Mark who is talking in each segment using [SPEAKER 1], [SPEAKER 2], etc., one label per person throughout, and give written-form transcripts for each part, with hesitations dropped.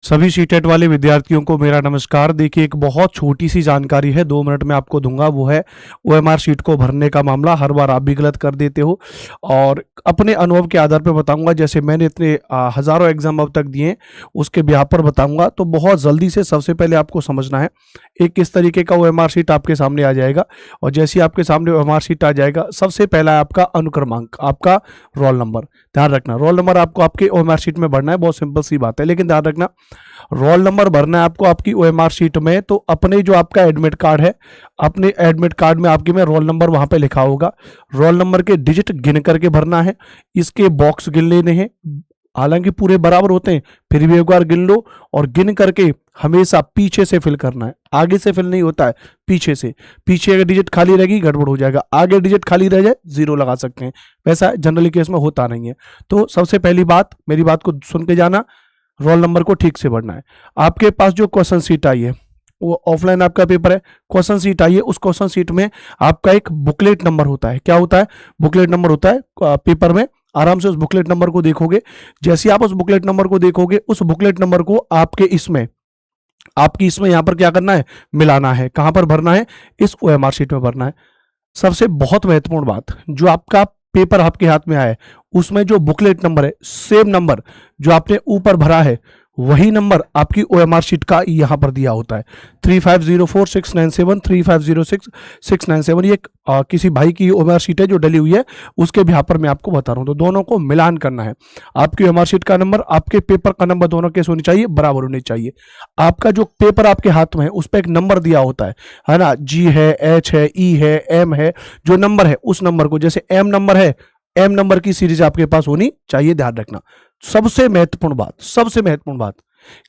[SPEAKER 1] सभी सीटेट वाले विद्यार्थियों को मेरा नमस्कार। देखिए, एक बहुत छोटी सी जानकारी है, 2 मिनट में आपको दूंगा। वो है ओएमआर शीट को भरने का मामला। हर बार आप भी गलत कर देते हो और अपने अनुभव के आधार पर बताऊंगा। जैसे मैंने इतने हजारों एग्जाम अब तक दिए, उसके ब्याह पर बताऊंगा। तो बहुत जल्दी से सबसे पहले आपको समझना है, एक किस तरीके का ओएमआर शीट आपके सामने आ जाएगा। और जैसे ही आपके सामने ओएमआर शीट आ जाएगा, सबसे पहला है आपका अनुक्रमांक, आपका रोल नंबर। ध्यान रखना, रोल नंबर आपको आपके ओएमआर शीट में भरना है। बहुत सिंपल सी बात है, लेकिन ध्यान रखना, रोल नंबर भरना है आपको आपकी ओएमआर शीट में। तो अपने जो आपका एडमिट कार्ड है, अपने एडमिट कार्ड में आपके में रोल नंबर वहां पे लिखा होगा। रोल नंबर के डिजिट गिन करके भरना है, इसके बॉक्स गिन लेने हैं। हालांकि पूरे बराबर होते हैं, फिर भी एक बार गिन लो और गिन करके हमेशा पीछे से फिल करना है। आगे से फिल नहीं होता है, पीछे से। पीछे अगर डिजिट खाली रहेगी गड़बड़ हो जाएगा, आगे डिजिट खाली रह जाए जीरो लगा सकते हैं। वैसा जनरली केस में होता नहीं है। तो सबसे पहली बात, मेरी बात को सुन के जाना, रोल नंबर को ठीक से भरना है। आपके पास जो क्वेश्चन सीट आई है, वो ऑफलाइन आपका पेपर है, क्वेश्चन सीट आई है। उस क्वेश्चन सीट में आपका एक बुकलेट नंबर होता है। क्या होता है? बुकलेट नंबर होता है पेपर में। आराम से उस बुकलेट नंबर को देखोगे। जैसे आप उस बुकलेट नंबर को देखोगे, उस बुकलेट नंबर को आपकी इसमें यहां पर क्या करना है? मिलाना है। कहां पर भरना है? इस ओएमआर शीट में भरना है। सबसे बहुत महत्वपूर्ण बात, जो आपका पेपर आपके हाथ में आया है, उसमें जो बुकलेट नंबर है, सेम नंबर जो आपने ऊपर भरा है, वही नंबर आपकी ओएमआर शीट का यहां पर दिया होता है। 3504-697, 3506-697। ये किसी भाई की ओएमआर शीट है जो डली हुई है, उसके भी पर मैं आपको बता रहा हूं। तो दोनों को मिलान करना है। आपकी ओएमआर शीट का नंबर, आपके पेपर का नंबर, दोनों कैसे होनी चाहिए? बराबर होने चाहिए। आपका जो पेपर आपके हाथ में है, उस पर एक नंबर दिया होता है ना? जी है, एच है, ई है, एम है। जो नंबर है, उस नंबर को, जैसे एम नंबर है, एम नंबर की सीरीज आपके पास होनी चाहिए। ध्यान रखना, सबसे महत्वपूर्ण बात,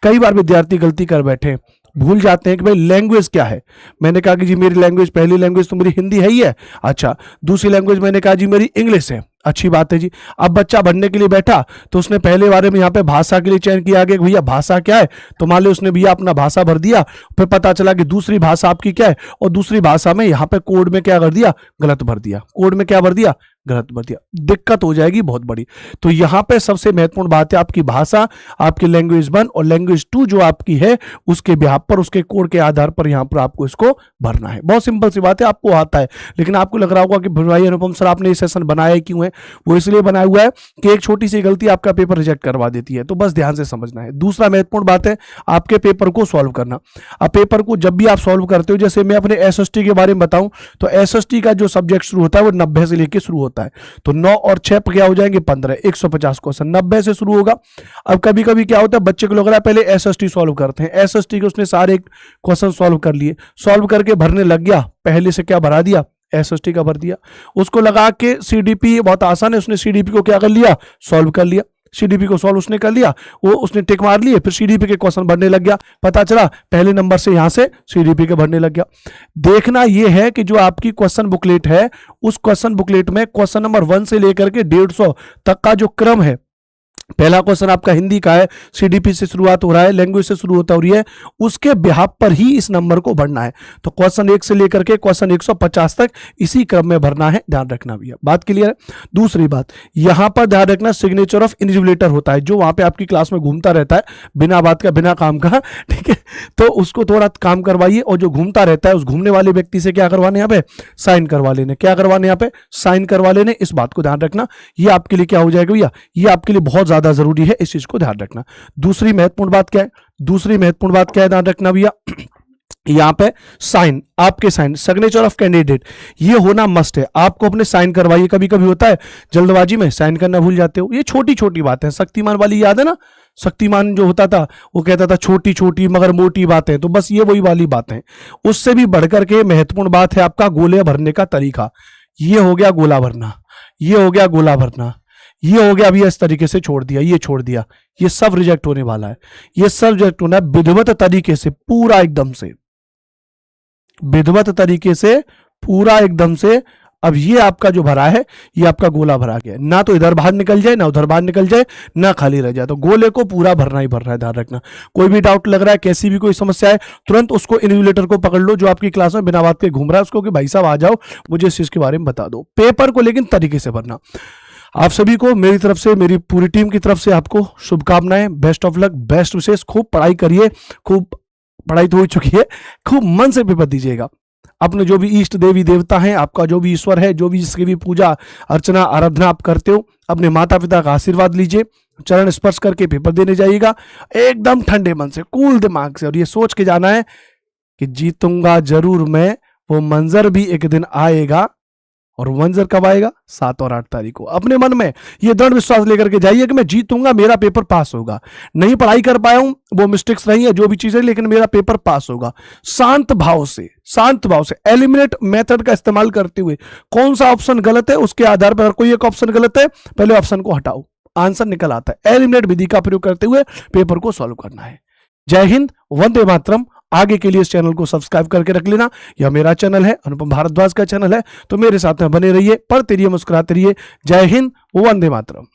[SPEAKER 1] कई बार विद्यार्थी गलती कर बैठे, भूल जाते हैं कि भाई लैंग्वेज क्या है। मैंने कहा कि जी मेरी लैंग्वेज, पहली लैंग्वेज तो मेरी हिंदी है ही है। अच्छा, दूसरी लैंग्वेज मैंने कहा जी मेरी इंग्लिश है। अच्छी बात है जी। अब बच्चा बनने के लिए बैठा तो उसने पहले बारे में यहाँ पे भाषा के लिए चयन किया गया, भैया भाषा क्या है। तो मान लो उसने भैया अपना भाषा भर दिया, फिर पता चला कि दूसरी भाषा आपकी क्या है, और दूसरी भाषा में यहाँ पे कोड में क्या कर दिया? गलत भर दिया। कोड में क्या भर दिया? गलत भर दिया। दिक्कत हो जाएगी बहुत बड़ी। तो यहाँ पे सबसे महत्वपूर्ण बात है आपकी भाषा, आपकी लैंग्वेज 1 और लैंग्वेज 2 जो आपकी है, उसके बिहाफ पर, उसके कोड के आधार पर यहाँ पर आपको इसको भरना है। बहुत सिंपल सी बात है, आपको आता है। लेकिन आपको लग रहा होगा कि भाई अनुपम सर आपने ये सेशन बनाया क्यों है? वो इसलिए बनाया हुआ है कि एक छोटी सी गलती आपका पेपर रिजेक्ट करवा देती है। तो बस ध्यान से समझना है। दूसरा महत्वपूर्ण बात है आपके पेपर को सॉल्व करना। अब पेपर को जब भी आप सॉल्व करते हो, जैसे मैं अपने एसएसटी के बारे में बताऊं, तो एसएसटी का जो सब्जेक्ट शुरू होता है वो 90 से लेकर शुरू होता है। तो 9 और 6 क्या हो जाएंगे? 15, 150 क्वेश्चन 90 से शुरू होगा। अब कभी कभी क्या होता है, बच्चे को लग रहा है पहले एसएसटी सॉल्व करते हैं, एसएसटी के उसने सारे क्वेश्चन सॉल्व कर लिए, सॉल्व करके भरने लग गया, पहले से क्या भरा दिया? एसएसटी का भर दिया। उसको लगा कि सीडीपी बहुत आसान है, उसने सीडीपी को क्या कर लिया? सॉल्व कर लिया। सीडीपी को सॉल्व उसने कर लिया, वो उसने टिक मार लिए, फिर सीडीपी के क्वेश्चन भरने लग गया। पता चला पहले नंबर से यहां से सीडीपी के भरने लग गया। देखना यह है कि जो आपकी क्वेश्चन बुकलेट है, उस क्वेश्चन बुकलेट में क्वेश्चन नंबर 1 से लेकर के 150 तक का जो क्रम है, पहला क्वेश्चन आपका हिंदी का है, सीडीपी से शुरुआत हो रहा है, लैंग्वेज से शुरू होता हो रही है, उसके बिहाफ पर ही इस नंबर को भरना है। तो क्वेश्चन 1 से लेकर के क्वेश्चन 150 तक इसी क्रम में भरना है। ध्यान रखना भैया, बात क्लियर है? दूसरी बात, यहां पर ध्यान रखना, सिग्नेचर ऑफ इनविजिलेटर होता है, जो वहां पे आपकी क्लास में घूमता रहता है बिना बात का, बिना काम का, ठीक है? तो उसको थोड़ा काम करवाइए, और जो घूमता रहता है उस घूमने वाले व्यक्ति से क्या करवाने? यहाँ पे साइन करवा लेने। क्या करवाने? यहाँ पे साइन करवा लेने। इस बात को ध्यान रखना, ये आपके लिए क्या हो जाएगा भैया? ये आपके लिए बहुत ज्यादा जरूरी है, इस चीज को ध्यान रखना। दूसरी महत्वपूर्ण बात क्या है? ध्यान रखना भैया, यहां पे साइन, आपके साइन, सिग्नेचर ऑफ कैंडिडेट, ये होना मस्ट है। आपको अपने साइन करवाइए। कभी कभी होता है जल्दबाजी में साइन करना भूल जाते हो। ये छोटी छोटी बात है, शक्तिमान वाली याद है ना? शक्तिमान जो होता था वो कहता था छोटी छोटी मगर मोटी बातें, तो बस ये वही वाली बातें। उससे भी बढ़कर के महत्वपूर्ण बात है आपका गोले भरने का तरीका। ये हो गया गोला भरना, ये हो गया गोला भरना, ये हो गया। अभी इस तरीके से छोड़ दिया, ये छोड़ दिया, ये सब रिजेक्ट होने वाला है। ये सब रिजेक्ट होना है विधिवत तरीके से, पूरा एकदम से विधिवत तरीके से, पूरा एकदम से। अब ये आपका जो भरा है, ये आपका गोला भरा गया, ना तो इधर बाहर निकल जाए, ना उधर बाहर निकल जाए, ना खाली रह जाए। तो गोले को पूरा भरना ही भरना है। ध्यान रखना, कोई भी डाउट लग रहा है, कैसी भी कोई समस्या है, तुरंत उसको इन्विजिलेटर को पकड़ लो जो आपकी क्लास में बिना बात के घूम रहा है, उसको कि भाई साहब आ जाओ, मुझे इस चीज के बारे में बता दो। पेपर को लेकिन तरीके से भरना। आप सभी को मेरी तरफ से, मेरी पूरी टीम की तरफ से आपको शुभकामनाएं, बेस्ट ऑफ लक, बेस्ट विशेष। खूब पढ़ाई करिए, खूब पढ़ाई तो हो चुकी है, खूब मन से पेपर दीजिएगा। अपने जो भी इष्ट देवी देवता हैं, आपका जो भी ईश्वर है, जो भी जिसकी भी पूजा अर्चना आराधना आप करते हो, अपने माता पिता का आशीर्वाद लीजिए, चरण स्पर्श करके पेपर देने जाइएगा एकदम ठंडे मन से, कूल दिमाग से, और ये सोच के जाना है कि जीतूंगा जरूर मैं। वो मंजर भी एक दिन आएगा, और मंजर कब आएगा? 7 और 8 तारीख को। अपने मन में ये दृढ़ विश्वास लेकर के जाइए कि मैं जीतूंगा, मेरा पेपर पास होगा। नहीं पढ़ाई कर पाया हूं, वो मिस्टेक्स रही है, जो भी चीजें, लेकिन मेरा पेपर पास होगा। शांत भाव से, शांत भाव से एलिमिनेट मेथड का इस्तेमाल करते हुए, कौन सा ऑप्शन गलत है उसके आधार पर, अगर कोई एक ऑप्शन गलत है पहले ऑप्शन को हटाओ, आंसर निकल आता है। एलिमिनेट विधि का प्रयोग करते हुए पेपर को सॉल्व करना है। जय हिंद, वंदे मातरम। आगे के लिए इस चैनल को सब्सक्राइब करके रख लेना। यह मेरा चैनल है, अनुपम भारद्वाज का चैनल है, तो मेरे साथ में बने रहिए, पढ़ते रहिए, मुस्कुराते रहिए। जय हिंद, वंदे मातरम।